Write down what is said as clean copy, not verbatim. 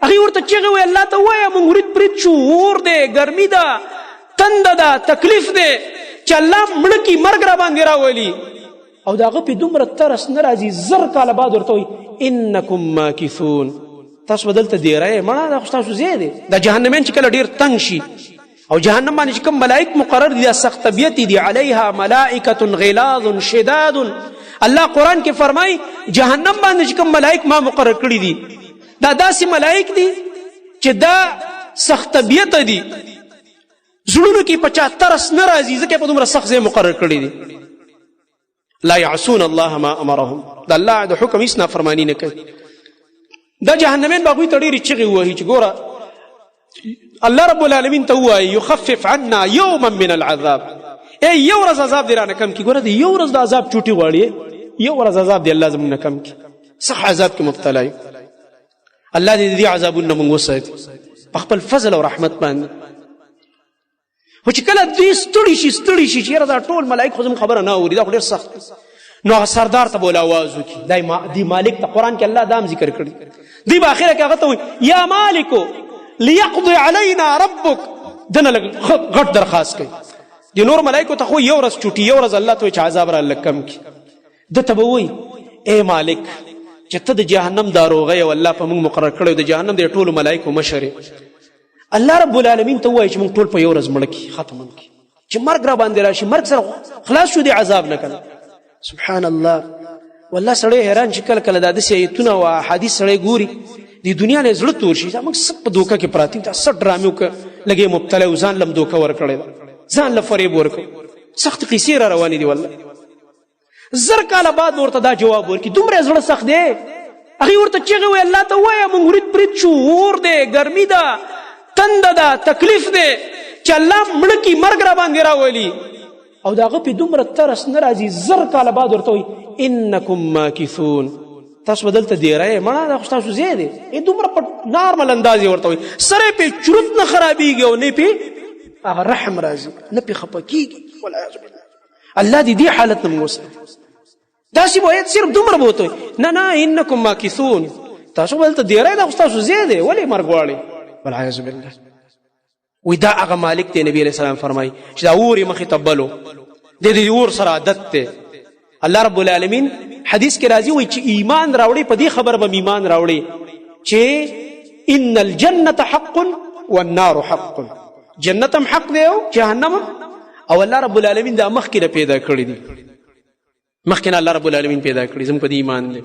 هغه ورته چیغه وی الله ته وایه مونږ ورید برید شو، اور دی، ګرمي ده، تنده ده، تکلیف دی چې الله مړه کي، مرګ را باندې راولي. او د هغه پې دومره ترس نه راځي، زر کاله بعد ورته وایي انکم ماکثون، تاسو به دلته دیری، مړه دا خو ستاسو ځای دی. دا جهنمیان چې کله ډېر تنګ شي او جهنم باندې چې کوم ملائک مقرر دي، دا سخت طبیعت دي، علیها ملائکة غلاظ شداد. الله قرآن کې فرمایي جهنم باندې چې کوم ملائک ما مقرر کړي دي، دا داسې ملائک دي چې دا سخت طبیعت دي، زړونو کې په چا ترس نه راځي، ځکه په دومره سخت ځای مقرر کړي دي. لا يعصون الله ما امرهم، دا الله د حکم هیڅ نافرماني نه کوي. دا جهنمین به هغوی ته ډېرې چغې ووهي چې ګوره الله رب العالمین ته ووایي یخفف عنا یوما من العذاب، ای یو ورځ عذاب دې رانه کم کړي. ګوره د یو ورځ د عذاب چوټې غواړي، یو ورځ عذاب دې الله زموږ نه کم کړي. سخت عذاب کې مبتلا یو. الله دې دې عذابونه موږ وساتي په خپل فضل او رحمت باندې. خو چې کله دوی ستړي شي چې یاره دا ټول ملایک خو زموږ خبره نه اوري، دا خو ډېر سخت، نو هغه سردار ته به ول اواز وکړي. دی مالک ته قرآن کې الله دا هم ذکر کړي، دی به اخره کې هغه ته وایي یا مالکو لیقضي علینا ربک، دنه لږ غټ درخواست کوي. د نور ملایکو ته خو یو ورځ چوټي، یو ورځ الله ته وایي چې عذاب را لږ کم کړي. ده ته به وایي ای مالک چې ته د جهنم داروغی او الله په موږ مقرر کړی، د جهنم د ټولو ملایکو مشر یې، الله رب العالمین ته وایي چې موږ ټول په یو ورځ مړه کړي، ختم کړي، چې مرګ را باندې راشي، مرګ سره خلاص شو د عذاب نه کنه. سبحان الله. والله سړی حیران چې کله کله دا داسې ایتونه او احادیث سړی ګوري، د دنیا نه زړه تور شي. موږ څه په دوکه کې پراته یو، څه ډرامې وکړه، لږې مبتلا یو، ځان لم دوکه ورکړې ده، ځان له فریب ورکړ، سخت قیسې را روانې دي. والله زر کاله بعد ورته دا جواب ورکړي، دومره زړه سخت دی. هغې ورته چیغې وی الله ته ووایه مونږ ورید برید شو، اور دی، ګرمي ده، تنده ده، تکلیف دی چې الله مړه کي، مرګ را باندې راولي. او د هغه پې دومره ترس نه راځي، زر کاله بعد ورته وایي انکم ماکثون، تاسو به دلته دیری، مړه دا خو ستاسو ځای دی. دومره په نارمل انداز یې ورته وایي، سره یې پې چورت نه خرابېږي او نه پې هغه رحم راځي، نه پې خفه کېږي. والعیاذ بالله. الله دې دې حالت نه موږ وساتي. داسې به صرف دومره به ورته وایي نه انکم ماکثون، تاسو به دلته دیری، دا خو ستاسو ځای دی، ولې مرګ غواړئ؟ والعیاذ بالله. وی دا هغه مالک دی. نبی علیہ السلام فرمایي چې دا اور یې مخې ته بلو، د دې اور سره عادت دی. الله رب العالمین حدیث کې راځي وایي چې ایمان راوړي، په دې خبر به ایمان راوړي چې ان الجنة حق والنار حق، جنت هم حق دی او جهنم هم. او الله رب العالمین دا مخکې پیدا کړی دي، مخکې الله رب العالمین پیدا کړي، زموږ په دې ایمان دی.